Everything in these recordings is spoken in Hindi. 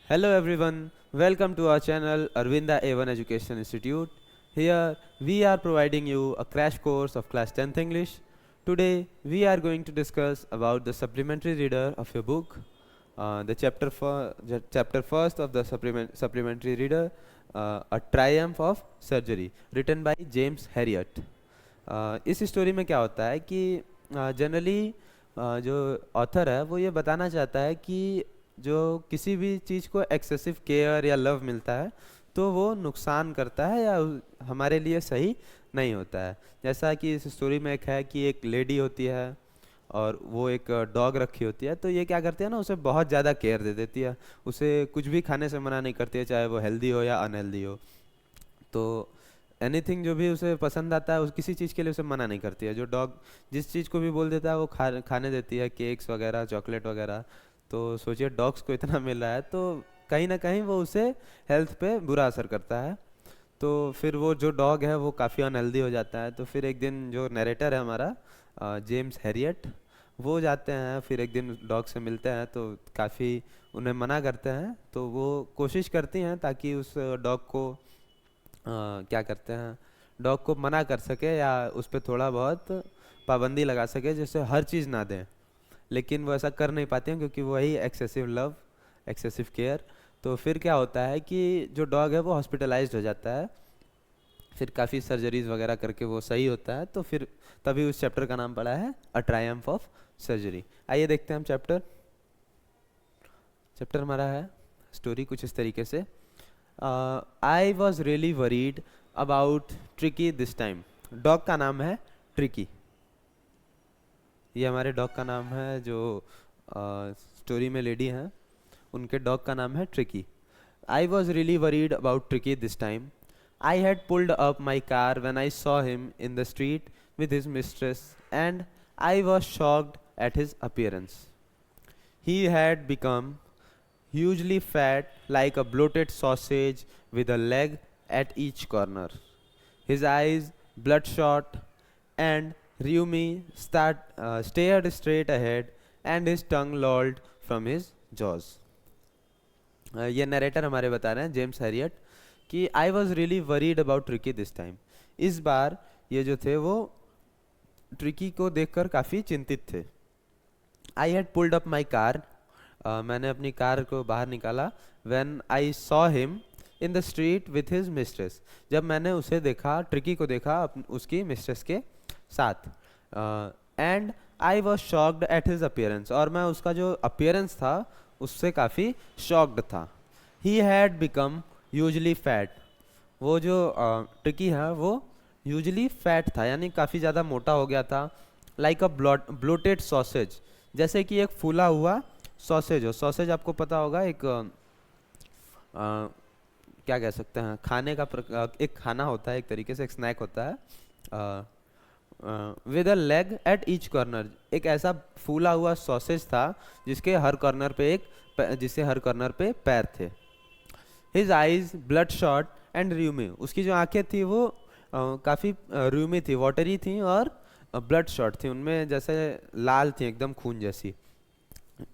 Hello everyone, welcome to our channel Arvinda A1 Education Institute. Here we are providing you a crash course of class 10th English. Today we are going to discuss about the supplementary reader of your book, chapter first of the supplementary reader, A Triumph of Surgery, written by James Herriot. इस स्टोरी में क्या होता है कि जनरली जो ऑथर है वो ये बताना चाहता है कि जो किसी भी चीज़ को एक्सेसिव केयर या लव मिलता है तो वो नुकसान करता है या हमारे लिए सही नहीं होता है। जैसा कि इस स्टोरी में एक है कि एक लेडी होती है और वो एक डॉग रखी होती है, तो ये क्या करती है ना, उसे बहुत ज़्यादा केयर दे देती है, उसे कुछ भी खाने से मना नहीं करती है, चाहे वो हेल्दी हो या अनहेल्दी हो। तो एनीथिंग जो भी उसे पसंद आता है उस किसी चीज़ के लिए उसे मना नहीं करती है। जो डॉग जिस चीज़ को भी बोल देता है वो खाने देती है, केक्स वगैरह, चॉकलेट वगैरह। तो सोचिए डॉग्स को इतना मिल रहा है तो कहीं ना कहीं वो उसे हेल्थ पे बुरा असर करता है। तो फिर वो जो डॉग है वो काफ़ी अनहेल्दी हो जाता है। तो फिर एक दिन जो नरेटर है हमारा, जेम्स हैरियट, वो जाते हैं, फिर एक दिन डॉग से मिलते हैं तो काफ़ी उन्हें मना करते हैं। तो वो कोशिश करती हैं ताकि उस डॉग को क्या करते हैं, डॉग को मना कर सके या उस पर थोड़ा बहुत पाबंदी लगा सके जिससे हर चीज़ ना दें। लेकिन वो ऐसा कर नहीं पाते हैं क्योंकि वही एक्सेसिव लव, एक्सेसिव केयर। तो फिर क्या होता है कि जो डॉग है वो हॉस्पिटलाइज्ड हो जाता है, फिर काफ़ी सर्जरीज वगैरह करके वो सही होता है। तो फिर तभी उस चैप्टर का नाम पड़ा है अ ट्रायम्फ ऑफ सर्जरी। आइए देखते हैं हम चैप्टर। चैप्टर हमारा है, स्टोरी कुछ इस तरीके से। I was really worried about tricky this time. Dog का नाम है ट्रिकी, ये हमारे डॉग का नाम है। जो स्टोरी में लेडी हैं उनके डॉग का नाम है tricky. I was really worried about tricky this time. I had pulled up my car when I saw him in the street with his mistress, and I was shocked at his appearance. He had become hugely fat, like a bloated sausage with a leg at each corner. His eyes, bloodshot and rheumy, stared straight ahead, and his tongue lolled from his jaws. ये नरेटर हमारे बता रहे हैं, जेम्स हैरियट, कि I was really worried about tricky this time. इस बार ये जो थे वो ट्रिकी को देखकर काफ़ी चिंतित थे। I had pulled up my car, मैंने अपनी कार को बाहर निकाला। When I saw him in the street with his mistress, जब मैंने उसे देखा, ट्रिकी को देखा उसकी मिस्ट्रेस के साथ। And I was shocked at his appearance, और मैं उसका जो अपियरेंस था उससे काफ़ी शॉक्ड था। He had become usually fat, वो जो ट्रिकी है वो यूजली फैट था, यानी काफ़ी ज़्यादा मोटा हो गया था। लाइक अ ब्लोटेड सॉसेज, जैसे कि एक फूला हुआ सॉसेज हो। सॉसेज आपको पता होगा, एक क्या कह सकते हैं, खाने का एक खाना होता है, एक तरीके से एक स्नैक होता है। With a leg at each corner, एक ऐसा फूला हुआ सॉसेज था जिसके हर कॉर्नर पे जिससे हर कॉर्नर पे पैर थे। His eyes bloodshot and rheumy, उसकी जो आंखें थी वो काफ़ी र्यूमी थी, वाटरी थी और ब्लड शॉट थी, उनमें जैसे लाल थी, एकदम खून जैसी।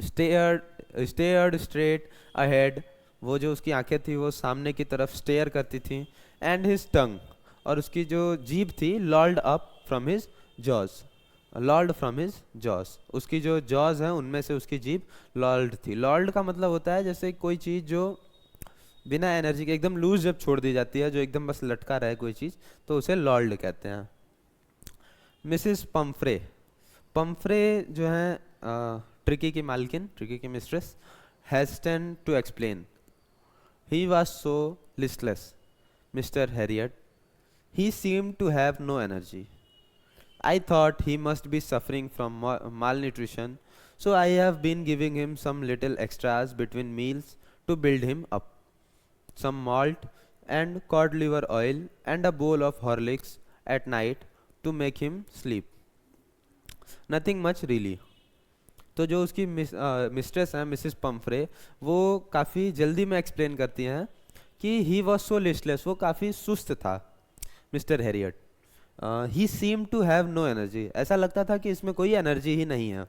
स्टेयर्ड स्ट्रेट अहेड, वो जो उसकी आंखें थी वो सामने की तरफ स्टेयर करती थी। एंड हिज टंग, और उसकी जो जीभ थी, लॉल्ड up from his jaws, लॉल्ड from his jaws, उसकी जो जॉज हैं उनमें से उसकी जीभ लॉल्ड थी। लॉल्ड का मतलब होता है जैसे कोई चीज़ जो बिना एनर्जी के एकदम लूज जब छोड़ दी जाती है, जो एकदम बस लटका रहे कोई चीज़, तो उसे लॉल्ड कहते हैं। मिसिस पम्फ्रे, पम्फ्रे जो है ट्रिकी की मालकिन, ट्रिकी की mistress, hasten to explain. He was so listless, Mr Herriot, he seemed to have no energy. I thought he must be suffering from malnutrition, so I have been giving him some little extras between meals to build him up. Some malt and cod liver oil and a bowl of Horlicks at night to make him sleep. Nothing much really. तो जो उसकी मिस्ट्रेस हैं, मिसिस पम्फ्रे, वो काफ़ी जल्दी में एक्सप्लेन करती हैं कि ही वॉज सो लिस्टलेस, वो काफ़ी सुस्त था mister Herriot. He seem to have no energy, ऐसा लगता था कि इसमें कोई एनर्जी ही नहीं है।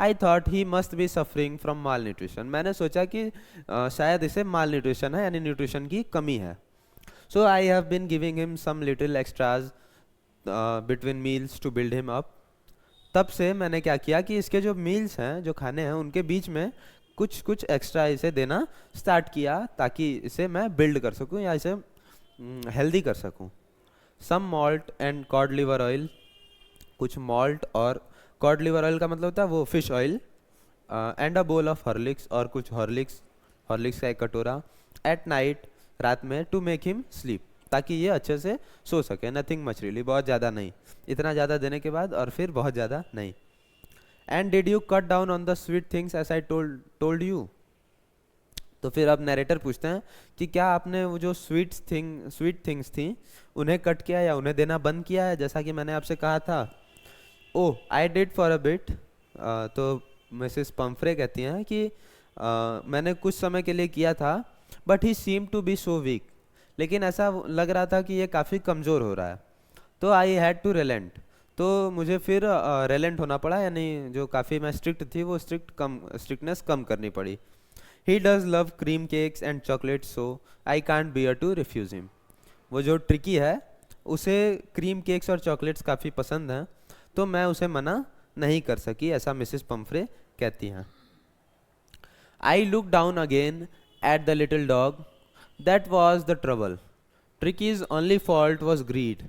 I thought he must be suffering from mall nutrition. मैंने सोचा कि शायद इसे माल न्यूट्रिशन है, यानी न्यूट्रिशन की कमी है। So I have been giving him some little extras between meals to build him up. तब से मैंने क्या किया कि इसके जो मील्स हैं, जो खाने हैं, उनके बीच में कुछ कुछ एक्स्ट्रा इसे देना स्टार्ट किया, ताकि इसे मैं बिल्ड कर सकूं या इसे हेल्दी कर सकूं। Some malt and cod liver oil, कुछ मॉल्ट और कॉड लिवर ऑयल का मतलब होता है वो fish oil, and a bowl of Horlicks, और कुछ हॉर्लिक्स का एक कटोरा, एट नाइट, रात में, टू मेक हिम स्लीप, ताकि ये अच्छे से सो सके। नथिंग मच रियली, बहुत ज़्यादा नहीं, इतना ज़्यादा देने के बाद और फिर बहुत ज़्यादा नहीं। And did you cut down on the sweet things as I told you. तो फिर अब नरेटर पूछते हैं कि क्या आपने वो जो स्वीट थिंग्स थी उन्हें कट किया या उन्हें देना बंद किया है, जैसा कि मैंने आपसे कहा था। Oh I did for a bit. तो मिसेस पम्फ्रे कहती हैं कि मैंने कुछ समय के लिए किया था, but he seem to be so weak, लेकिन ऐसा लग रहा था कि ये काफ़ी कमज़ोर हो रहा है। तो आई हैड टू रेलेंट, तो मुझे फिर रेलेंट होना पड़ा, यानी जो काफ़ी मैं स्ट्रिक्ट थी वो स्ट्रिक्टनेस कम करनी पड़ी। He does love cream cakes and chocolate, so I can't bear to refuse him. वो जो ट्रिकी है उसे क्रीम केक्स और चॉकलेट्स काफ़ी पसंद हैं, तो मैं उसे मना नहीं कर सकी, ऐसा मिसेस पम्फ्रे कहती हैं। I look down again at the little dog, that was the trouble. Tricky's only fault was greed.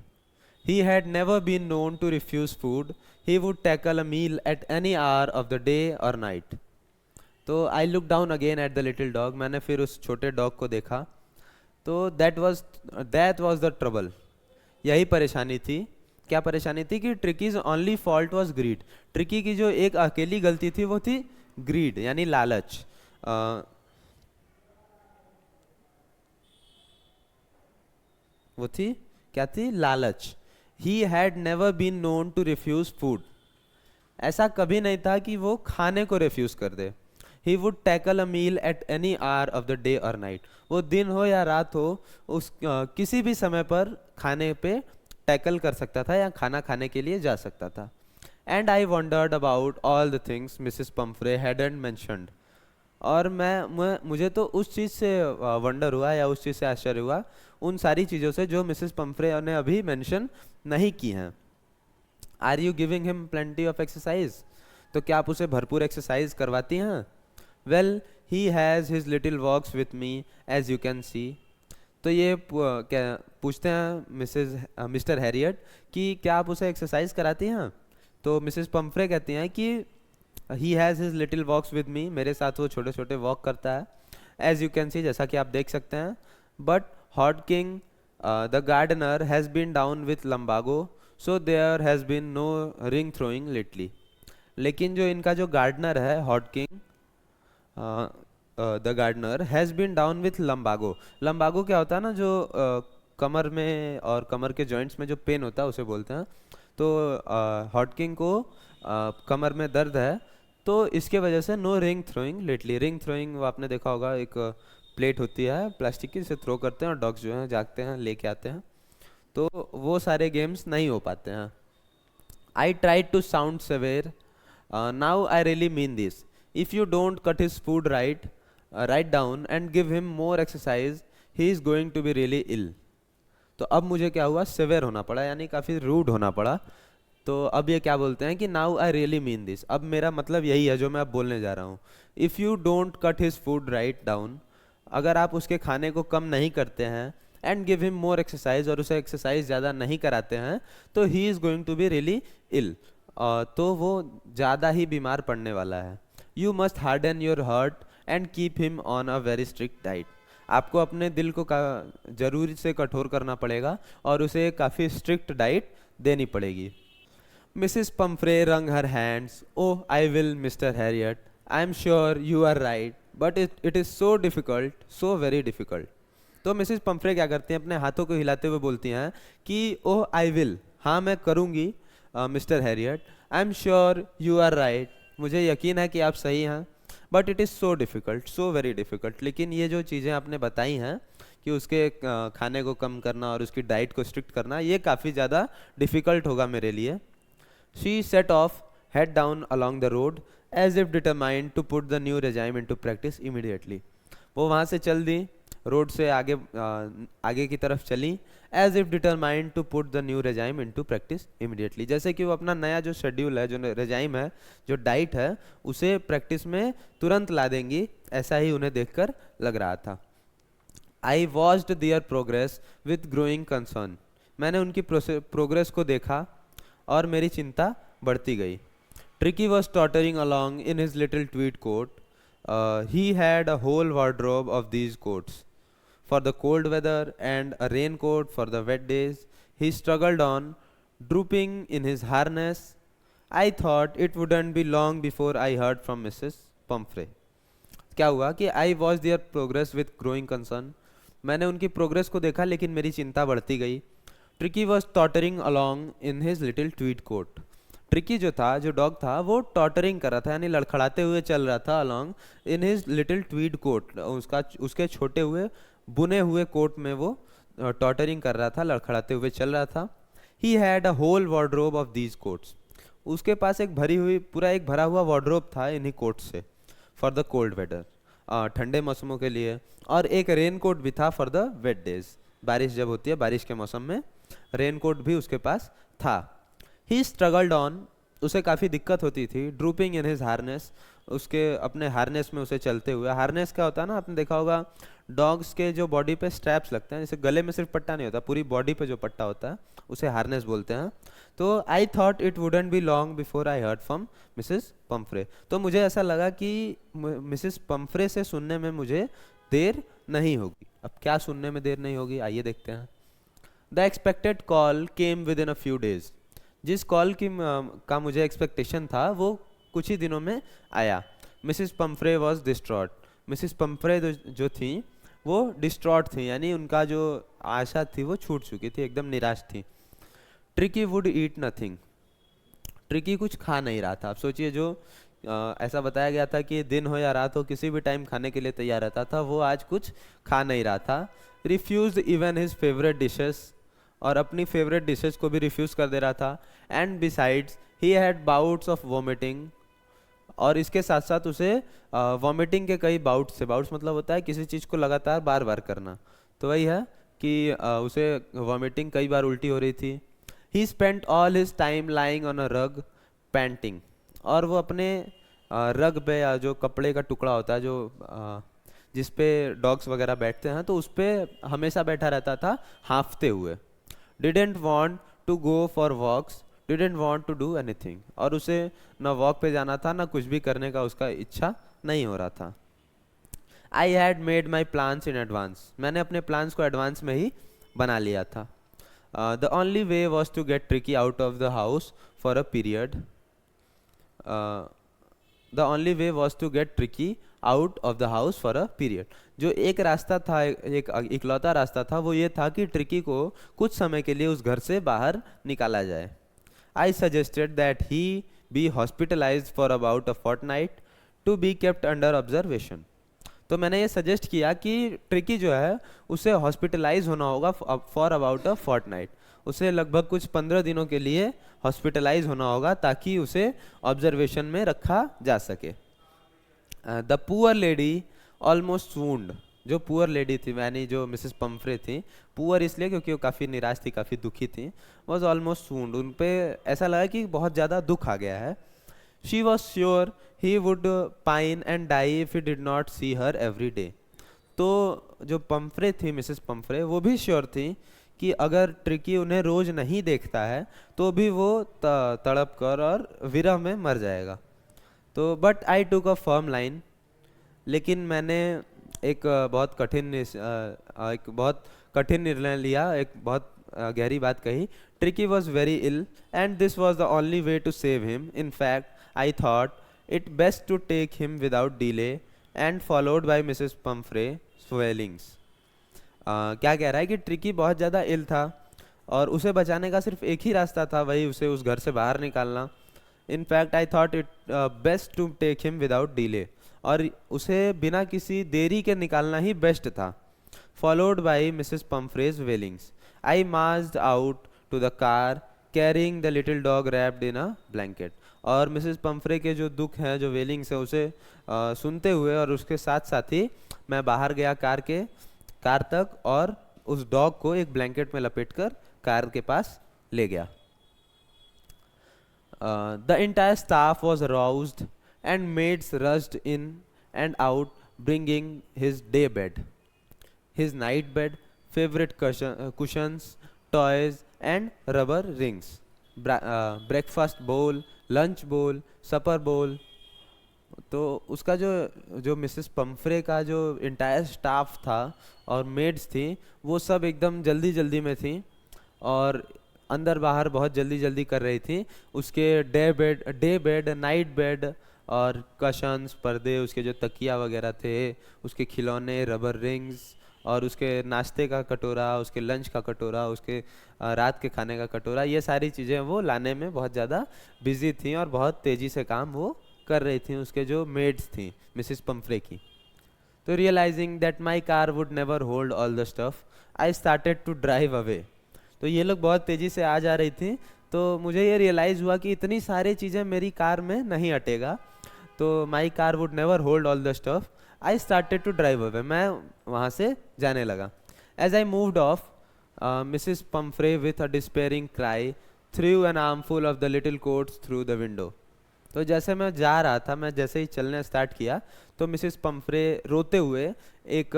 He had never been known to refuse food. He would tackle a meal at any hour of the day or night. तो I looked down again at the little dog. मैंने फिर उस छोटे डॉग को देखा, तो that was the trouble. यही परेशानी थी। क्या परेशानी थी कि Tricky's only fault was greed. Tricky की जो एक अकेली गलती थी वो थी greed, यानी लालच। वो थी क्या थी? लालच। He had never been known to refuse food. ऐसा कभी नहीं था कि वो खाने को रिफ्यूज कर दे। He would tackle a meal at any hour of the day और नाइट। वो दिन हो या रात हो, उस किसी भी समय पर खाने पे टैकल कर सकता था या खाना खाने के लिए जा सकता था। And I wandered about all the things Mrs Pomfrey hadn't mentioned. और मुझे तो उस चीज़ से वंडर हुआ या उस चीज़ से आश्चर्य हुआ, उन सारी चीज़ों से जो मिसेस पम्फ्रे ने अभी मेंशन नहीं की हैं। Are you giving him plenty of exercise? तो क्या आप उसे भरपूर एक्सरसाइज करवाती हैं? Well he has his little walks with me as you can see. तो ये क्या पूछते हैं मिस्टर हैरियट कि क्या आप उसे एक्सरसाइज कराती हैं? तो मिसेस पम्फ्रे कहती हैं कि he has his little walks with me, मेरे साथ वो छोटे छोटे वॉक करता है, एज यू कैन सी, जैसा कि आप देख सकते हैं। But Hodgkin the gardener has been down with lumbago, so there has been no ring throwing lately. लेकिन जो इनका जो गार्डनर है Hodgkin, the gardener has been down with lumbago. Lumbago क्या होता है ना, जो कमर में और कमर के जॉइंट्स में जो पेन होता है उसे बोलते हैं। तो हॉट किंग को कमर में दर्द है, तो इसके वजह से no ring throwing lately. Ring throwing वो आपने देखा होगा, एक प्लेट होती है प्लास्टिक की, जिसे थ्रो करते हैं और डॉग्स जो हैं जागते हैं लेके आते हैं, तो वो सारे गेम्स नहीं हो पाते हैं। I tried to sound severe, now I really mean this, if you don't cut his food right down and give him more exercise, he is going to be really ill. तो अब मुझे क्या हुआ, सेवेयर होना पड़ा, यानी काफ़ी रूड होना पड़ा। तो अब ये क्या बोलते हैं कि now I really mean this, अब मेरा मतलब यही है जो मैं अब बोलने जा रहा हूँ। If you don't cut his food right down, अगर आप उसके खाने को कम नहीं करते हैं, and give him more exercise, और उसे एक्सरसाइज ज़्यादा नहीं कराते हैं, तो he is going to be really ill, तो वो ज़्यादा ही बीमार पड़ने वाला है। You must harden your heart and keep him on a very strict diet. आपको अपने दिल को जरूरी से कठोर करना पड़ेगा और उसे काफ़ी स्ट्रिक्ट डाइट देनी पड़ेगी। Mrs. Pumphrey wrung her hands. Oh, I will, Mr. Harriet. I am sure you are right, but it is so difficult, so very difficult. तो मिसेस पम्फ्रे क्या करती हैं, अपने हाथों को हिलाते हुए बोलती हैं कि ओह आई विल, हाँ मैं करूँगी mister Herriot. I am sure you are right, मुझे यकीन है कि आप सही हैं, but it is so difficult, so very difficult. लेकिन ये जो चीज़ें आपने बताई हैं कि उसके खाने को कम करना और उसकी डाइट को स्ट्रिक्ट करना, ये काफ़ी ज़्यादा डिफ़िकल्ट होगा मेरे लिए। She set off, head down along the road, as if determined to put the new regime into practice immediately. वो वहाँ से चल दी, रोड से आगे की तरफ चली, as if determined to put the new regime into practice immediately, जैसे कि वो अपना नया जो शेड्यूल है, जो रेजाइम है, जो डाइट है, उसे प्रैक्टिस में तुरंत ला देंगी, ऐसा ही उन्हें देखकर लग रहा था। I watched their progress with growing concern. मैंने उनकी प्रोग्रेस को देखा और मेरी चिंता बढ़ती गई। Tricki was tottering along in his little tweed coat. He had a whole wardrobe of these coats for the cold weather and a raincoat for the wet days. He struggled on, drooping in his harness. I thought it wouldn't be long before I heard from Mrs. Pumphrey. क्या हुआ कि I watched their progress with growing concern. मैंने उनकी प्रोग्रेस को देखा लेकिन मेरी चिंता बढ़ती गई। Tricky was tottering along in his little tweed coat. Tricky जो था, जो डॉग था, वो टॉटरिंग कर रहा था, यानी लड़खड़ाते हुए चल रहा था along in his little tweed coat. उसके छोटे हुए बुने हुए कोट में वो टॉटरिंग कर रहा था, लड़खड़ाते हुए चल रहा था। He had a whole wardrobe of these coats. उसके पास एक भरा हुआ वार्डरोब था इन्हीं कोट से, फॉर द कोल्ड वेदर, ठंडे मौसमों के लिए, और एक रेन कोट भी था फॉर द वेट डेज, बारिश जब होती है, बारिश के मौसम में रेन कोट भी उसके पास था। ही स्ट्रगल्ड ऑन, उसे काफ़ी दिक्कत होती थी। ड्रूपिंग इन हिज हार्नेस, उसके अपने हार्नेस में उसे चलते हुए। हार्नेस क्या होता है ना, आपने देखा होगा डॉग्स के जो बॉडी पे स्ट्रैप्स लगते हैं, जैसे गले में सिर्फ पट्टा नहीं होता, पूरी बॉडी पे जो पट्टा होता है उसे हार्नेस बोलते हैं। तो आई thought it wouldn't be long before I heard from Mrs Pomfrey. तो मुझे ऐसा लगा कि मिसेस पम्फ्रे से सुनने में मुझे देर नहीं होगी। अब क्या सुनने में देर नहीं होगी, आइए देखते हैं। The expected call came with in a few days. जिस कॉल का मुझे एक्सपेक्टेशन था वो कुछ ही दिनों में आया। Mrs Pomfrey was distraught. Mrs Pomfrey जो थी वो डिस्ट्रॉट थी, यानी उनका जो आशा थी वो छूट चुकी थी, एकदम निराश थी। Tricky would eat nothing. Tricky कुछ खा नहीं रहा था। आप सोचिए, जो ऐसा बताया गया था कि दिन हो या रात हो, किसी भी टाइम खाने के लिए तैयार रहता था, वो आज कुछ खा नहीं रहा था। Refuse even his favourite dishes, और अपनी फेवरेट डिशेस को भी रिफ्यूज़ कर दे रहा था। And besides he had bouts of vomiting, और इसके साथ साथ उसे वॉमिटिंग के कई बाउट्स थे। बाउट्स मतलब होता है किसी चीज़ को लगातार बार बार करना, तो वही है कि उसे वॉमिटिंग कई बार उल्टी हो रही थी। ही spent all his time lying on a रग पैंटिंग, और वो अपने रग पे, या जो कपड़े का टुकड़ा होता है जो जिस पे डॉग्स वगैरह बैठते हैं, तो उस पर हमेशा बैठा रहता था हाँफते हुए। Didn't want to go for walks, didn't want to do anything, और उसे ना वॉक पे जाना था, ना कुछ भी करने का उसका इच्छा नहीं हो रहा था। I had made my plans in advance. मैंने अपने प्लान्स को एडवांस में ही बना लिया था। The only way was to get Tricki out of the house for a period. The only way was to get Tricki out of the house for a period. जो एक रास्ता था, एक इकलौता रास्ता था, वो ये था कि ट्रिकी को कुछ समय के लिए उस घर से बाहर निकाला जाए। I suggested that he be hospitalised for about a fortnight to be kept under observation. तो मैंने ये सजेस्ट किया कि ट्रिकी जो है उसे हॉस्पिटलाइज होना होगा फॉर अबाउट अ फोर्टनाइट। उसे लगभग कुछ 15 दिनों के लिए हॉस्पिटलाइज होना होगा ताकि उसे ऑब्जर्वेशन में रखा जा सके। The poor lady almost swooned. जो पुअर लेडी थी, यानी जो मिसेस पम्फ्रे थी, पुअर इसलिए क्योंकि वो काफ़ी निराश थी, काफ़ी दुखी थी, वॉज ऑलमोस्ट स्वून्ड। उन पे ऐसा लगा कि बहुत ज़्यादा दुख आ गया है। She was sure he would pine and die if he did not see her every day. तो जो पम्फ्रे थी, मिसेस पम्फ्रे, वो भी श्योर थी कि अगर ट्रिकी उन्हें रोज़ नहीं देखता है तो भी वो तड़प कर और विरह में मर जाएगा। तो but I took a firm line, लेकिन मैंने एक बहुत कठिन निर्णय लिया, एक बहुत गहरी बात कही। Tricki was very ill and this was the only way to save him. In fact I thought it best to take him without delay and followed by Mrs Pumphrey swellings. क्या कह रहा है कि ट्रिकी बहुत ज़्यादा इल था और उसे बचाने का सिर्फ एक ही रास्ता था, वही उसे उस घर से बाहर निकालना। In fact I thought it best to take him without delay, और उसे बिना किसी देरी के निकालना ही बेस्ट था। Followed by Mrs Pumphrey's wailings, I marched out to the car carrying the little dog wrapped in a blanket. और मिसेस पंफ्रे के जो दुख हैं, जो वेलिंग्स है, उसे सुनते हुए और उसके साथ साथ ही मैं बाहर गया कार तक और उस डॉग को एक ब्लैंकेट में लपेटकर कार के पास ले गया. The entire staff was aroused and maids rushed in and out bringing his day bed, his night bed, favorite cushions, toys and rubber rings, breakfast bowl, lunch bowl, supper bowl. तो उसका जो जो मिसेस पंफ्रे का जो इंटायर स्टाफ था और मेड्स थी, वो सब एकदम जल्दी जल्दी में थी और अंदर बाहर बहुत जल्दी जल्दी कर रही थी. उसके डे बेड, नाइट बेड और कशंस, पर्दे, उसके जो तकिया वगैरह थे, उसके खिलौने, रबर रिंग्स और उसके नाश्ते का कटोरा, उसके लंच का कटोरा, उसके रात के खाने का कटोरा, ये सारी चीज़ें वो लाने में बहुत ज़्यादा बिजी थी और बहुत तेज़ी से काम वो कर रही थी, उसके जो मेड्स थी मिसिस पंफ्रे की. तो realising that my car would never hold all the stuff, I started to drive away. तो ये लोग बहुत तेज़ी से आ जा रही थी, तो मुझे ये रियलाइज़ हुआ कि इतनी सारी चीज़ें मेरी कार में नहीं अटेगा. तो my car would never hold all the stuff, I started to drive away. मैं वहाँ से जाने लगा. As I moved off, Mrs Pumphrey with a despairing cry threw an armful of the little coats through the window. तो जैसे मैं जा रहा था, मैं जैसे ही चलने स्टार्ट किया, तो मिसिस पंफ्रे रोते हुए एक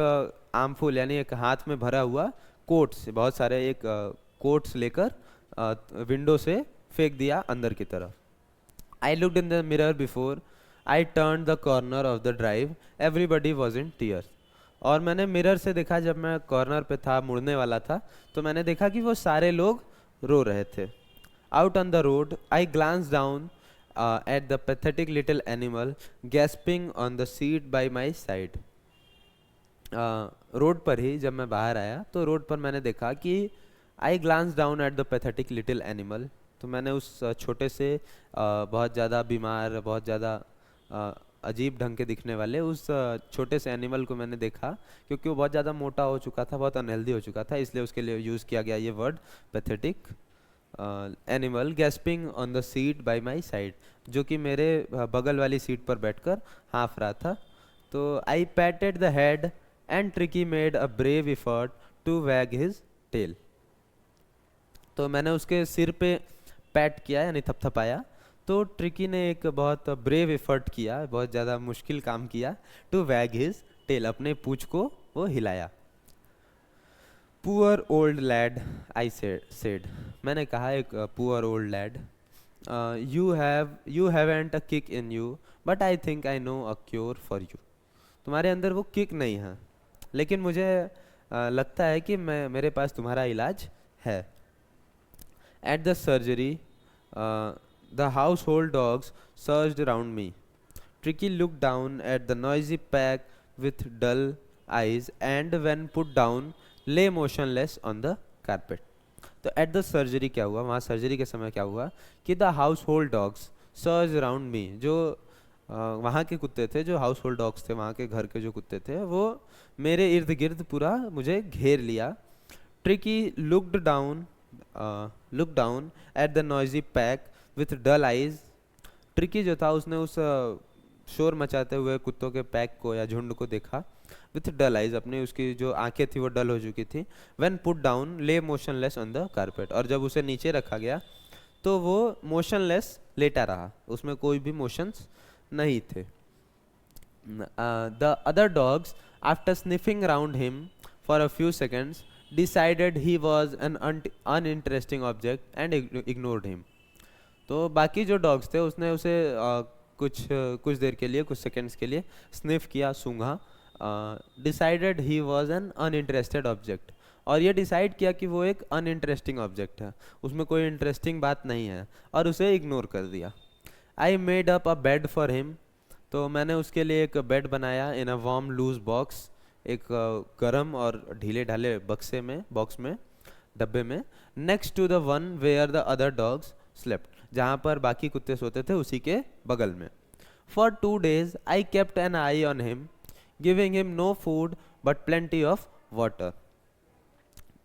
आर्मफुल यानी एक हाथ में भरा हुआ कोट्स, बहुत सारे एक कोट्स लेकर विंडो से फेंक दिया अंदर की तरफ. I looked in the mirror before I turn the corner of the drive, everybody was in tears. और मैंने मिरर से देखा, जब मैं कॉर्नर पे था, मुड़ने वाला था, तो मैंने देखा कि वो सारे लोग रो रहे थे. Out on the road I glance down at the pathetic little animal gasping on the seat by my side. Road पर ही जब मैं बाहर आया, तो रोड पर मैंने देखा कि I glance down at the pathetic little animal. तो मैंने उस छोटे से बहुत ज़्यादा बीमार, बहुत ज़्यादा अजीब ढंग के दिखने वाले उस छोटे से एनिमल को मैंने देखा, क्योंकि वो बहुत ज़्यादा मोटा हो चुका था, बहुत अनहेल्दी हो चुका था, इसलिए उसके लिए यूज़ किया गया ये word pathetic animal. Gasping on the seat bye my side, जो कि मेरे बगल वाली सीट पर बैठकर हाँफ रहा था. तो I patted the head and Tricki made a brave effort to wag his tail. तो मैंने उसके सिर पे पैट किया यानी थपथपाया. तो ट्रिकी ने एक बहुत ब्रेव एफर्ट किया, बहुत ज़्यादा मुश्किल काम किया, टू वैग हिज टेल, अपने पूंछ को वो हिलाया. Poor old lad, I said, मैंने कहा, एक poor old lad, you haven't a kick in you but I think I know a cure for you. तुम्हारे अंदर वो किक नहीं है, लेकिन मुझे लगता है कि मेरे पास तुम्हारा इलाज है. At the surgery the household dogs surged around me. Tricki look down at the noisy pack with dull eyes and when put down lay motionless on the carpet. तो एट द सर्जरी क्या हुआ, वहाँ सर्जरी के समय क्या हुआ कि the household dogs surge around me, जो वहाँ के कुत्ते थे, जो हाउस होल्ड डॉग्स थे, वहाँ के घर के जो कुत्ते थे, वो मेरे इर्द गिर्द पूरा मुझे घेर लिया. Tricki looked down at the noisy pack with dull eyes. Tricki जो था, उसने उस शोर मचाते हुए कुत्तों के पैक को या झुंड को देखा. विथ डल आइज, अपनी उसकी जो आंखें थी वो डल हो चुकी थी. When put down lay motionless on the carpet, और जब उसे नीचे रखा गया तो वो मोशनलेस लेटा रहा, उसमें कोई भी मोशंस नहीं थे. The other dogs after sniffing around him for a few seconds decided he was N uninteresting object and ignored him. तो बाकी जो डॉग्स थे, उसने उसे कुछ देर के लिए, कुछ सेकेंड्स के लिए स्निफ किया, सूंघा. Decided he was an uninterested object, और ये डिसाइड किया कि वो एक अनइंटरेस्टिंग ऑब्जेक्ट है, उसमें कोई इंटरेस्टिंग बात नहीं है, और उसे इग्नोर कर दिया. I made up a bed for him. तो मैंने उसके लिए एक बेड बनाया in a warm loose box, एक गर्म और ढीले ढाले बॉक्स में, डब्बे में. Next to the one where the other dogs slept, जहाँ पर बाकी कुत्ते सोते थे उसी के बगल में. For 2 days I kept an eye on him, giving him no food but plenty of water.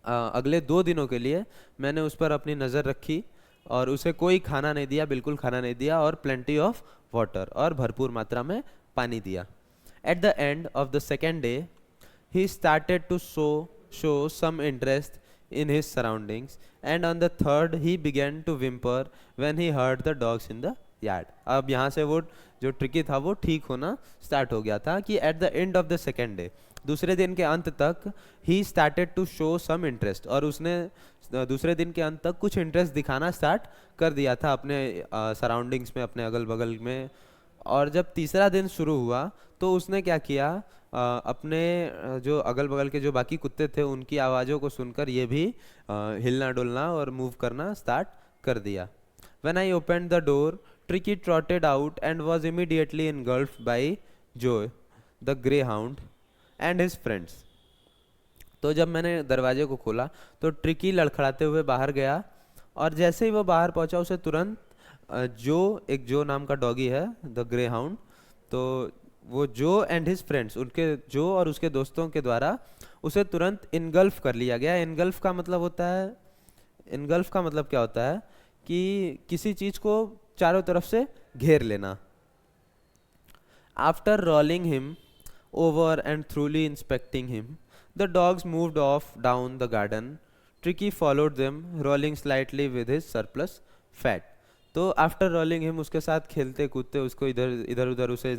अगले 2 दिनों के लिए मैंने उस पर अपनी नज़र रखी, और उसे कोई खाना नहीं दिया, बिल्कुल खाना नहीं दिया, और प्लेंटी ऑफ वाटर, और भरपूर मात्रा में पानी दिया. Eight the end of the second day he started to show some interest in his surroundings, and on the third he began to whimper when he heard the dogs in the yard. अब यहाँ से वो जो ट्रिकी था वो ठीक होना स्टार्ट हो गया था कि at the end of the second day, दूसरे दिन के अंत तक, he started to show some interest, और उसने दूसरे दिन के अंत तक कुछ इंटरेस्ट दिखाना स्टार्ट कर दिया था अपने सराउंडिंग्स में, अपने अगल बगल में. और जब तीसरा दिन शुरू हुआ तो उसने क्या किया, अपने जो अगल बगल के जो बाकी कुत्ते थे उनकी आवाज़ों को सुनकर ये भी हिलना डुलना और मूव करना स्टार्ट कर दिया. When I opened the door, Tricky trotted out and was immediately engulfed by Joe, the greyhound, and his friends. तो जब मैंने दरवाजे को खोला तो ट्रिकी लड़खड़ाते हुए बाहर गया, और जैसे ही वो बाहर पहुंचा उसे तुरंत जो नाम का डॉगी है, द ग्रे हाउंड, तो वो जो एंड हिज फ्रेंड्स, उनके जो और उसके दोस्तों के द्वारा उसे तुरंत इनगल्फ कर लिया गया. इनगल्फ का मतलब होता है, इनगल्फ का मतलब क्या होता है कि किसी चीज़ को चारों तरफ से घेर लेना. After rolling him over and थ्रूली inspecting him, the dogs moved of down the garden. Tricky followed them rolling slightly with his surplus fat. तो आफ्टर रोलिंग हिम, उसके साथ खेलते कूदते, उसको इधर इधर उधर उसे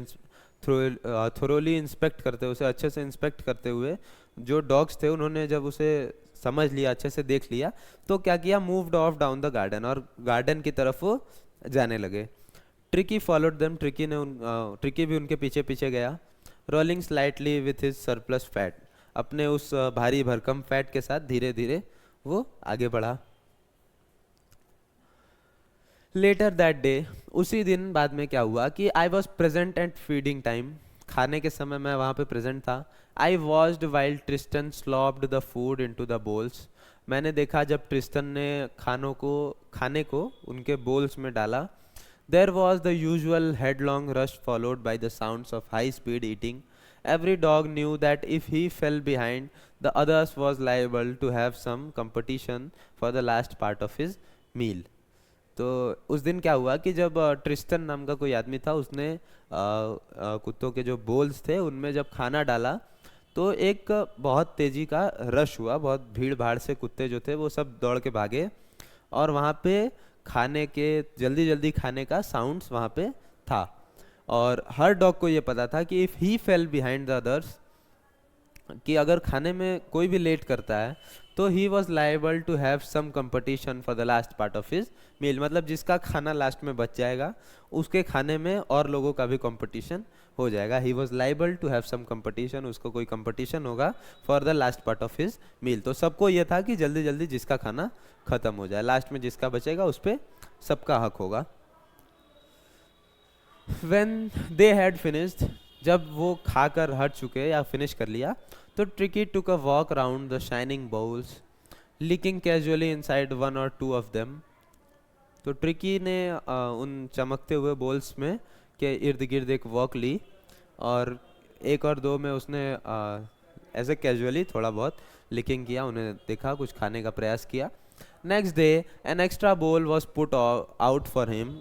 थोरोली इंस्पेक्ट करते, उसे अच्छे से इंस्पेक्ट करते हुए, जो डॉग्स थे उन्होंने जब उसे समझ लिया, अच्छे से देख लिया, तो क्या किया, moved of down the garden, और गार्डन की तरफ वो जाने लगे. ट्रिकी फॉलोड देम, ट्रिकी भी उनके पीछे पीछे गया. Rolling slightly with his surplus fat, अपने उस भारी भरकम फैट के साथ धीरे धीरे वो आगे बढ़ा. लेटर दैट डे, उसी दिन बाद में क्या हुआ कि I was present at feeding time, खाने के समय मैं वहाँ पे प्रेजेंट था. I watched while Tristan slopped the food into the bowls, मैंने देखा जब ट्रिस्टन ने खाने को उनके बोल्स में डाला. There was the usual headlong rush followed by the sounds of high speed eating. Every dog knew that if he fell behind the others was liable to have some competition for the last part of his meal. तो उस दिन क्या हुआ कि जब ट्रिस्टन नाम का कोई आदमी था, उसने कुत्तों के जो बोल्स थे उनमें जब खाना डाला तो एक बहुत तेज़ी का रश हुआ, बहुत भीड़ भाड़ से कुत्ते जो थे वो सब दौड़ के भागे, और वहाँ पे खाने के जल्दी जल्दी खाने का साउंड्स वहाँ पे था. और हर डॉग को ये पता था कि if he fell behind the others, कि अगर खाने में कोई भी लेट करता है तो he was liable to have some competition for the last part of his meal, मतलब जिसका खाना लास्ट में बच जाएगा उसके खाने में और लोगों का भी कंपटीशन हो जाएगा. He was liable to have some competition, उसको कोई कंपटीशन होगा for the last part of his meal. तो सबको ये था कि जल्दी जल्दी जिसका खाना खत्म हो जाए, लास्ट में जिसका बचेगा उस पर सबका हक होगा. व्हेन दे हैड फिनिश्ड, जब वो खाकर हट चुके या फिनिश कर लिया, तो tricky took a walk around the shining bowls, licking casually inside one or two of them. तो ट्रिकी ने उन चमकते हुए बोल्स में के इर्द गिर्द एक वॉक ली, और एक और दो में उसने ऐसे कैजुअली थोड़ा बहुत लिकिंग किया, उन्हें देखा, कुछ खाने का प्रयास किया. Next day an extra bowl was put out for him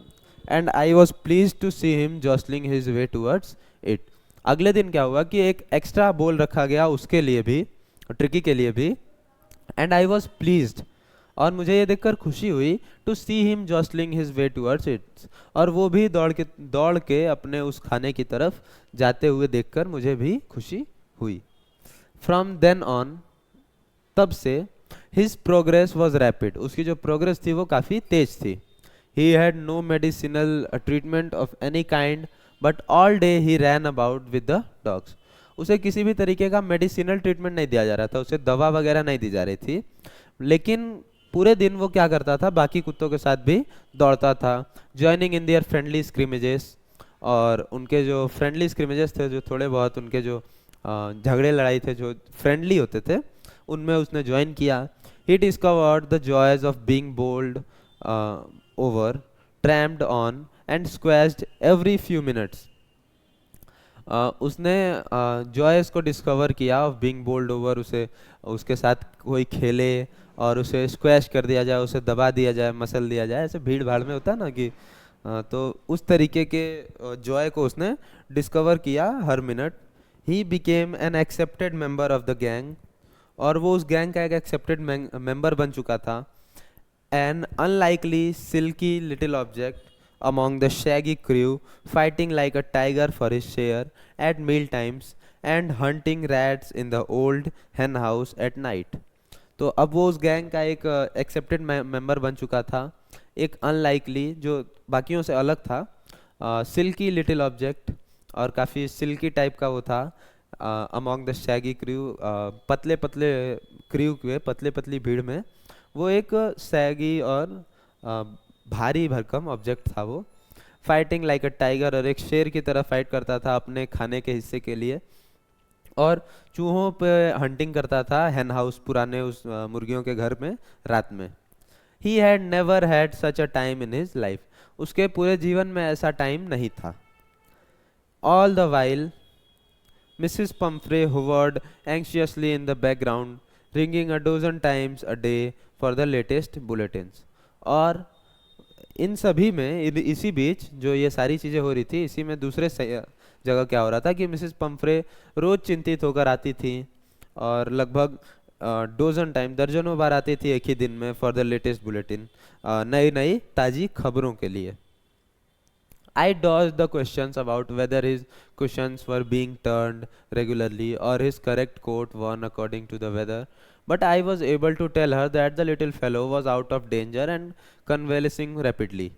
and I was pleased to see him jostling his way towards it. अगले दिन क्या हुआ कि एक एक्स्ट्रा बोल रखा गया उसके लिए भी, ट्रिकी के लिए भी, एंड आई वॉज प्लीज्ड, और मुझे ये देखकर खुशी हुई, to see him jostling his way towards it, और वो भी दौड़ के अपने उस खाने की तरफ जाते हुए देखकर मुझे भी खुशी हुई. फ्रॉम देन ऑन, तब से, हिज प्रोग्रेस वॉज रैपिड, उसकी जो प्रोग्रेस थी वो काफ़ी तेज थी. He had no medicinal treatment of any kind but all day he ran about with the dogs. उसे किसी भी तरीके का मेडिसिनल ट्रीटमेंट नहीं दिया जा रहा था, उसे दवा वगैरह नहीं दी जा रही थी, लेकिन पूरे दिन वो क्या करता था, बाकी कुत्तों के साथ भी दौड़ता था. ज्वाइनिंग इन देयर फ्रेंडली स्क्रिमेजेस, और उनके जो फ्रेंडली स्क्रिमेजेस थे, जो थोड़े बहुत उनके जो झगड़े लड़ाई थे जो फ्रेंडली होते थे, उनमें उसने ज्वाइन किया. He discovered the joys of being bowled over, trampled on and squashed every few minutes. उसने जॉयस को डिस्कवर किया ऑफ बीइंग बोल्ड ओवर, उसे उसके साथ कोई खेले और उसे स्क्वैश कर दिया जाए, उसे दबा दिया जाए, मसल दिया जाए, ऐसे भीड़ भाड़ में होता है ना कि तो उस तरीके के जॉय को उसने डिस्कवर किया हर minute. He became an accepted member of the gang, और वो उस गैंग का एक एक्सेप्टेड मेंबर बन चुका था। An unlikely silky little object among the shaggy crew, fighting like a tiger for his share at meal times and hunting rats in the old hen house at night. तो अब वो उस गैंग का एक एक्सेप्टेड मेंबर बन चुका था, एक अनलाइकली जो बाकियों से अलग था, सिल्की लिटिल ऑब्जेक्ट, और काफ़ी सिल्की टाइप का वो था। अमॉन्ग द शैगी क्रू, पतले पतले क्रू के पतले पतली भीड़ में वो एक सैगी और अ, भारी भरकम ऑब्जेक्ट था वो। फाइटिंग लाइक अ टाइगर, और एक शेर की तरह फाइट करता था अपने खाने के हिस्से के लिए, और चूहों पे हंटिंग करता था हेन हाउस, पुराने उस मुर्गियों के घर में रात में। ही had never had such a time in his life, उसके पूरे जीवन में ऐसा टाइम नहीं था। All the while Mrs. Pumphrey hovered anxiously in the background, ringing a dozen times a day for the latest bulletins. और इन सभी में इसी बीच जो ये सारी चीज़ें हो रही थी, इसी में दूसरे जगह क्या हो रहा था कि मिसेस पंफ्रे रोज चिंतित होकर आती थी, और लगभग डोजन टाइम, दर्जनों बार आती थी एक ही दिन में फॉर द लेटेस्ट बुलेटिन, नई नई ताज़ी खबरों के लिए। I dodged the questions about whether his cushions were being turned regularly or his correct coat worn according to the weather, but I was able to tell her that the little fellow was out of danger and convalescing rapidly.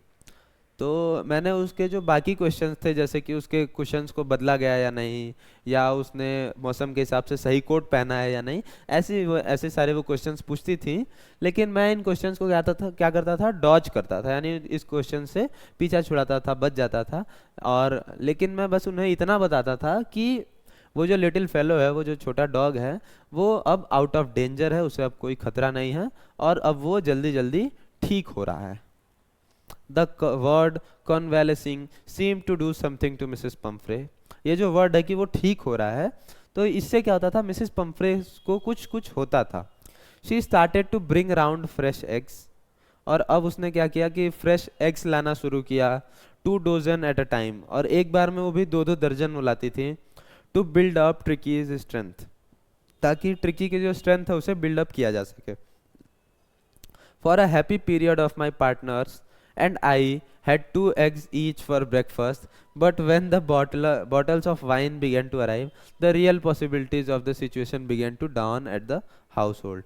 तो मैंने उसके जो बाकी क्वेश्चंस थे, जैसे कि उसके कुशन्स को बदला गया या नहीं, या उसने मौसम के हिसाब से सही कोट पहना है या नहीं, ऐसे सारे वो क्वेश्चंस पूछती थी। लेकिन मैं इन क्वेश्चंस को क्या करता था, डॉज करता था, यानी इस क्वेश्चन से पीछा छुड़ाता था, बच जाता था। और लेकिन मैं बस उन्हें इतना बताता था कि वो जो लिटिल फेलो है, वो जो छोटा डॉग है, वो अब आउट ऑफ डेंजर है, उसे अब कोई खतरा नहीं है, और अब वो जल्दी जल्दी ठीक हो रहा है। The word convalescing seemed to do something to Mrs. Pumphrey. ये जो वर्ड है कि वो ठीक हो रहा है, तो इससे क्या होता था, मिसेस पंफ्रे को कुछ कुछ होता था। She started to bring round fresh eggs, और अब उसने क्या किया कि फ्रेश एग्स लाना शुरू किया, 2 डोजन एट अ टाइम, और एक बार में वो भी 2-2 दर्जन वो लाती थी। To build up Tricki's strength, ताकि ट्रिकी की जो स्ट्रेंथ है उसे बिल्ड अप किया जा सके। For a happy period of my partners and I had 2 eggs each for breakfast, but when the bottles of wine began to arrive, the real possibilities of the situation began to dawn at the household.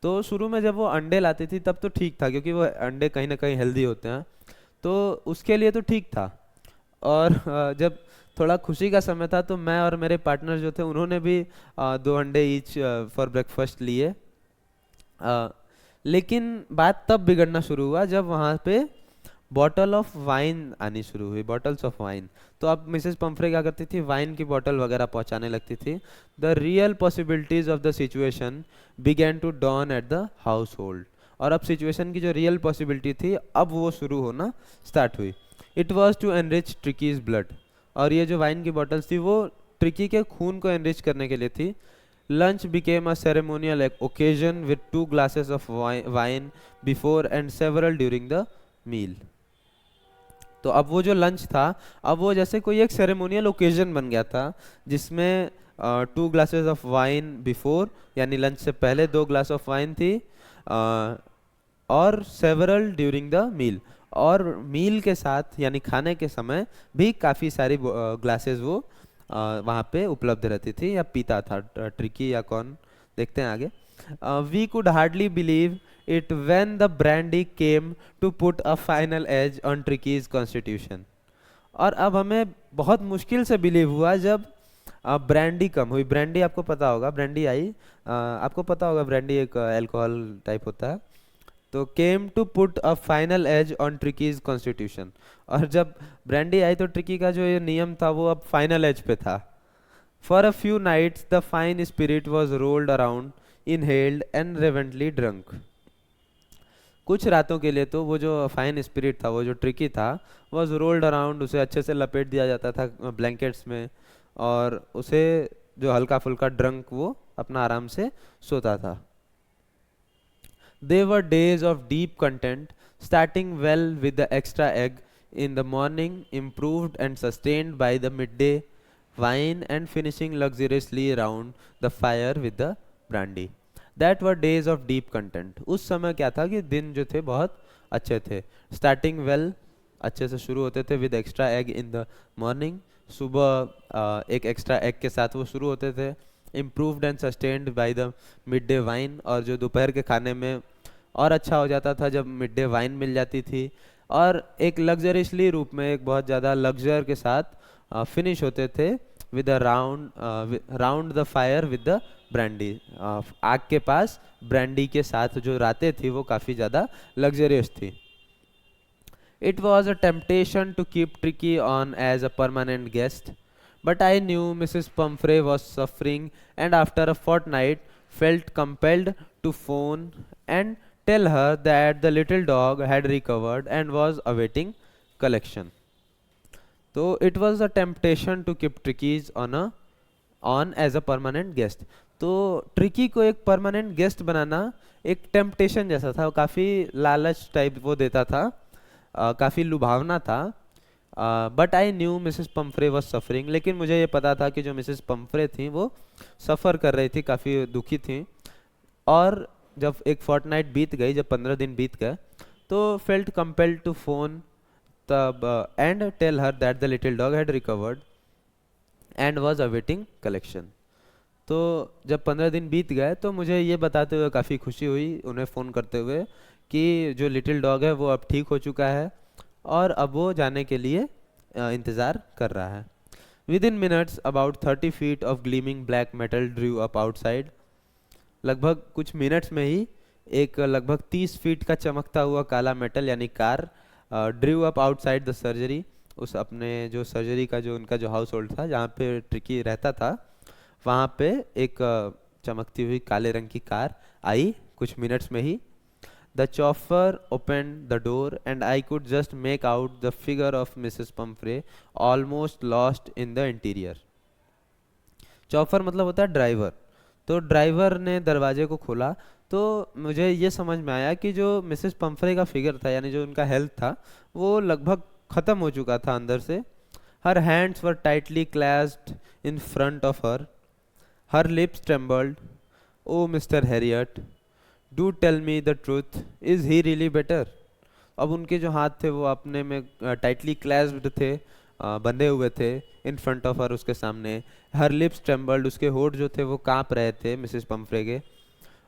तो शुरू में जब वो अंडे लाती थी तब तो ठीक था, क्योंकि वो अंडे कहीं ना कहीं हेल्दी होते हैं, तो उसके लिए तो ठीक था। और जब थोड़ा खुशी का समय था, तो मैं और मेरे पार्टनर जो थे उन्होंने भी 2 अंडे ईच फॉर ब्रेकफास्ट लिए। लेकिन बात तब बिगड़ना शुरू हुआ जब वहाँ पे बॉटल ऑफ वाइन आनी शुरू हुई, बॉटल्स ऑफ वाइन। तो अब मिसेस पंफ्रे क्या करती थी, वाइन की बॉटल वगैरह पहुँचाने लगती थी। The real possibilities of the situation began to dawn at the household, और अब सिचुएशन की जो रियल पॉसिबिलिटी थी अब वो शुरू होना स्टार्ट हुई। It was to enrich Tricki's blood, और ये जो वाइन की बॉटल्स थी वो ट्रिकी के खून को एनरिच करने के लिए थी। Lunch became a ceremonial occasion with 2 glasses of wine before and several during the meal. तो अब वो जो लंच था, अब वो जैसे कोई एक सेरेमोनियल ओकेजन बन गया था, जिसमें 2 ग्लासेस ऑफ वाइन बिफोर, यानी लंच से पहले 2 ग्लास ऑफ वाइन थी, और सेवरल ड्यूरिंग द मील, और मील के साथ यानी खाने के समय भी काफ़ी सारी ग्लासेस वो वहाँ पे उपलब्ध रहती थी या पीता था, ट्रिकी या कौन, देखते हैं आगे। We could hardly believe it when the brandy came to put a final edge on Tricki's constitution, और अब हमें बहुत मुश्किल से बिलीव हुआ जब ब्रांडी कम हुई। ब्रांडी आपको पता होगा, ब्रांडी आई, आपको पता होगा ब्रांडी एक अल्कोहल टाइप होता है। तो came to put a final edge on Tricki's constitution, और जब ब्रांडी आई तो ट्रिकी का जो ये नियम था वो अब फाइनल एज पे था। For a few nights the fine spirit was rolled around, inhaled and reverently drunk. कुछ रातों के लिए तो वो जो फाइन स्पिरिट था, वो जो ट्रिकी था, वॉज रोल्ड अराउंड, उसे अच्छे से लपेट दिया जाता था ब्लैंकेट्स में, और उसे जो हल्का फुल्का ड्रंक वो अपना आराम से सोता था. They were days of deep content, starting well with the extra egg in the morning, improved and sustained by the midday wine, and finishing luxuriously around the fire with the brandy. That were days of deep content. उस समय क्या था कि दिन जो थे बहुत अच्छे थे. Starting well, अच्छे से शुरू होते थे with extra egg in the morning. सुबह एक एक्स्ट्रा एग के साथ वो शुरू होते थे. Improved and sustained by the mid day wine, और जो दोपहर के खाने में और अच्छा हो जाता था जब मिड डे वाइन मिल जाती थी. और एक लग्जरियसली रूप में, एक बहुत ज़्यादा लग्जर के साथ फिनिश होते थे with a round the fire with the brandy. आग के पास ब्रांडी के साथ जो रातें थी वो काफ़ी ज़्यादा लग्जरियस थी. It was a temptation to keep Tricky on as a permanent guest, but I knew Mrs. Pumphrey was suffering, and after a fortnight felt compelled to phone and tell her that the little dog had recovered and was awaiting collection. So it was a temptation to keep Tricky's on as a permanent guest. तो ट्रिकी को एक परमानेंट गेस्ट बनाना एक टेम्पटेशन जैसा था, काफ़ी लालच टाइप वो देता था, काफ़ी लुभावना था. But I knew Mrs Pomfrey was suffering, लेकिन मुझे ये पता था कि जो मिसेस पम्फ्रे थी वो सफ़र कर रही थी, काफ़ी दुखी थी. और जब एक फोर्टनाइट बीत गई, जब 15 दिन बीत गए, तो फेल्ट कंपेल्ड टू फोन तब and tell her that the little dog had recovered and was awaiting collection. तो जब 15 दिन बीत गए तो मुझे ये बताते हुए काफ़ी खुशी हुई, उन्हें फ़ोन करते हुए, कि जो लिटिल डॉग है वो अब ठीक हो चुका है और अब वो जाने के लिए इंतज़ार कर रहा है. With in minutes about 30 feet of gleaming black metal Drew up outside. लगभग कुछ मिनट्स में ही एक लगभग 30 फीट का चमकता हुआ काला मेटल यानी car Drew up outside the surgery. उस अपने जो सर्जरी का जो उनका जो हाउस होल्ड था जहाँ पे ट्रिकी रहता था, वहाँ पे एक चमकती हुई काले रंग की कार आई कुछ मिनट्स में ही. The chauffeur opened the door and I could just make out the figure of Mrs. Pumphrey almost lost in the interior. चॉफर मतलब होता है ड्राइवर. तो ड्राइवर ने दरवाजे को खोला तो मुझे ये समझ में आया कि जो मिसेस पम्फ्रे का फिगर था, यानी जो उनका हेल्थ था, वो लगभग ख़त्म हो चुका था अंदर से. Her hands were tightly clasped in front of her lips trembled. Oh Mr Herriot, do tell me the truth, is he really better. अब उनके जो हाथ थे वो अपने में टाइटली क्लैस्प्ड थे, बंधे हुए थे इन फ्रंट ऑफ हर, उसके सामने. हर लिप्स ट्रेम्बल्ड, उसके होठ जो थे वो काँप रहे थे मिसेस पम्फ्रे के.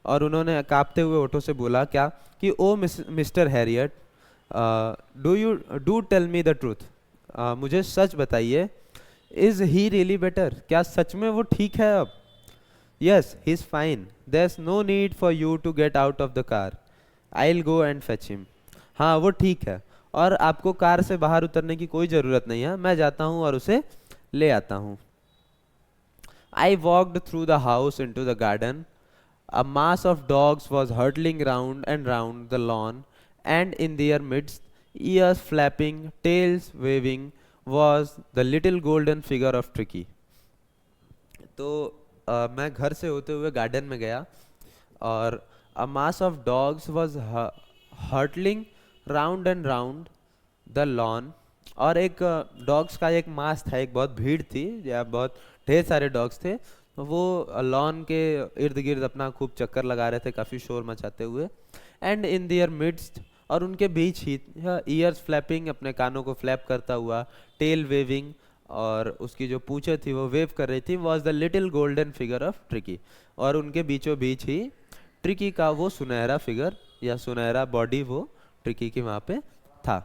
और उन्होंने काँपते हुए होठों से बोला क्या कि oh Mr Herriot, do tell me the truth, मुझे सच बताइए. इज़ ही रियली बेटर, क्या सच में वो ठीक है अब? Yes, he is fine. There is no need for you to get out of the car. I will go and fetch him. हाँ, वो ठीक है और आपको कार से बाहर उतरने की कोई ज़रूरत नहीं है, मैं जाता हूँ और उसे ले आता हूँ. I walked through the house into the garden. A mass of dogs was hurtling round and round the lawn, and in their midst, ears flapping, tails waving, was the little golden figure of Tricky. तो मैं घर से होते हुए गार्डन में गया और a mass of dogs was hurtling round and round the lawn. और एक डॉग्स का एक मास था, एक बहुत भीड़ थी या बहुत ढेर सारे डॉग्स थे, वो लॉन के इर्द गिर्द अपना खूब चक्कर लगा रहे थे, काफ़ी शोर मचाते हुए. एंड इन देयर मिडस्ट, और उनके बीच ही, ईयर्स फ्लैपिंग, अपने कानों को फ्लैप करता हुआ, टेल वेविंग, और उसकी जो पूंछें थी वो वेव कर रही थी, was the little golden figure of tricky. और उनके बीचों बीच ही ट्रिकी का वो सुनहरा फिगर या सुनहरा बॉडी वो ट्रिकी की वहाँ पे था.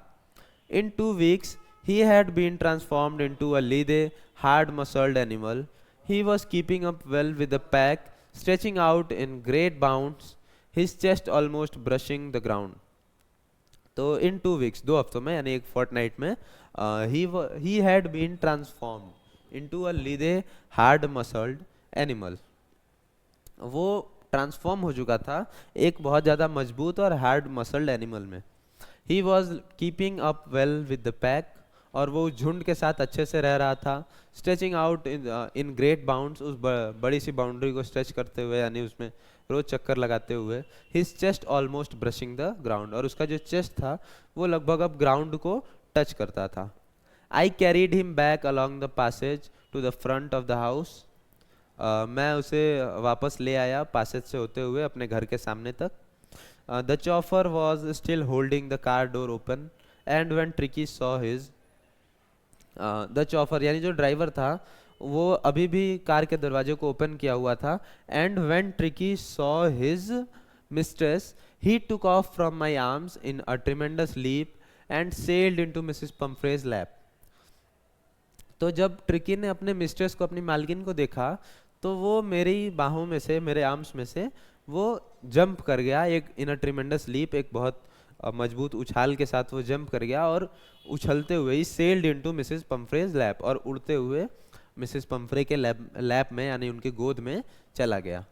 In 2 weeks, he had been transformed into a lithe, hard-muscled animal. He was keeping up well with the pack, stretching out in great bounds, his chest almost brushing the ground. तो in 2 weeks, 2 हफ्तों में, यानी एक fortnight में, he had been transformed into a lithe, hard-muscled animal. वो ट्रांसफॉर्म हो चुका था एक बहुत ज़्यादा मजबूत और हार्ड मसल्ड एनिमल में. He was keeping up well with the pack, और वो उस झुंड के साथ अच्छे से रह रहा था, stretching out in great bounds, उस बड़ी सी बाउंड्री को स्ट्रेच करते हुए, यानी उसमें रोज चक्कर लगाते हुए, his chest almost brushing the ground, और उसका जो चेस्ट था वो लगभग अब ग्राउंड को टच करता था। I carried him back along the passage to the front of the house, मैं उसे वापस ले आया पैसेज से होते हुए अपने घर के सामने तक। The chauffeur was still holding the car door open and when Tricki saw his, the chauffeur यानी जो ड्राइवर था वो अभी भी कार के दरवाजे को ओपन किया हुआ था। And when Tricki saw his mistress he took off from my arms in a tremendous leap and sailed into Mrs Pumphrey's lap. तो जब ट्रिकी ने अपने मिस्ट्रेस को, अपनी मालकिन को देखा, तो वो मेरी बाहों में से, मेरे आर्म्स में से वो जंप कर गया, एक इन अ ट्रिमेंडस लीप, एक बहुत मजबूत उछाल के साथ वो जंप कर गया और उछलते हुए ही sailed into Mrs Pumphrey's lap, और उड़ते हुए मिसेस पंफ्रे के लैप में यानी उनकी गोद में चला गया।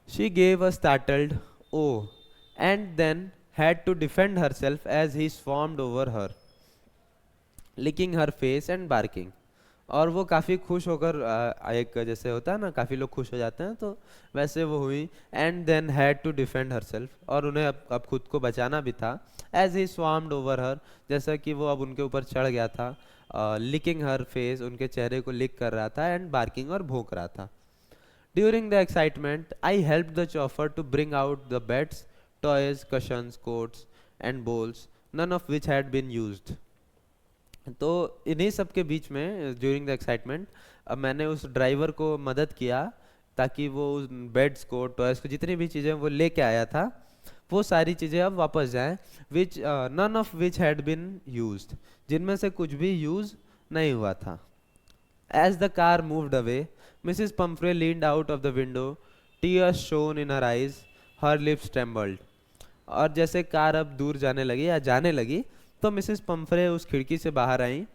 She gave a startled oh and then had to defend herself as he swarmed over her, licking her face and barking। और वो काफ़ी खुश होकर, एक जैसे होता है ना, काफ़ी लोग खुश हो जाते हैं, तो वैसे वो हुई। And then had to defend herself, और उन्हें अब खुद को बचाना भी था। As he swarmed over her, जैसा कि वो अब उनके ऊपर चढ़ गया था। लिकिंग हर फेस, उनके चेहरे को लिक कर रहा था। एंड बार्किंग, और भौंक रहा था। During the excitement I help the chauffeur to bring out the beds, toys, cushions, coats and bowls, none of which had been used। तो इन्हीं सब के बीच में ड्यूरिंग द एक्साइटमेंट अब मैंने उस ड्राइवर को मदद किया ताकि वो उस बेड्स को, टॉयज को, जितनी भी चीज़ें वो लेके आया था वो सारी चीज़ें अब वापस जाएं, which none of which had been used, जिनमें से कुछ भी यूज़ नहीं हुआ था। As the car moved away, Mrs Pumphrey leaned out of the window, tears shone in her eyes, her lips trembled. और जैसे कार अब दूर जाने लगी या जाने लगी तो मिसेस पंफ्रे उस खिड़की से बाहर आई।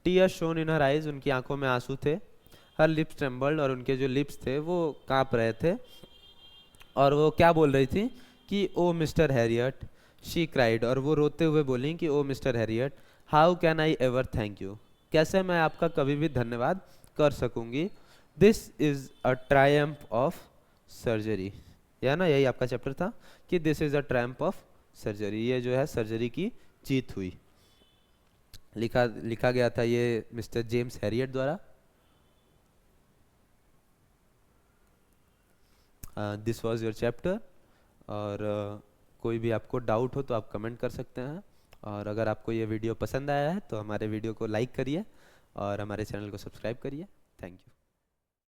Tears shone in her eyes, उनकी आंखों में आंसू थे। हर लिप्स ट्रेम्बल्ड, और उनके जो लिप्स थे वो कांप रहे थे। और वो क्या बोल रही थी कि oh Mr Herriot, she cried, और वो रोते हुए बोली कि oh Mr Herriot, how can I ever thank you, कैसे मैं आपका कभी भी धन्यवाद कर सकूंगी। This is a triumph of surgery, या ना, यही आपका चैप्टर था कि this is a triumph of surgery, ये जो है सर्जरी की जीत हुई। लिखा गया था ये मिस्टर जेम्स हैरियट द्वारा। This was your chapter. और कोई भी आपको डाउट हो तो आप कमेंट कर सकते हैं। और अगर आपको ये वीडियो पसंद आया है तो हमारे वीडियो को लाइक करिए और हमारे चैनल को सब्सक्राइब करिए। Thank you.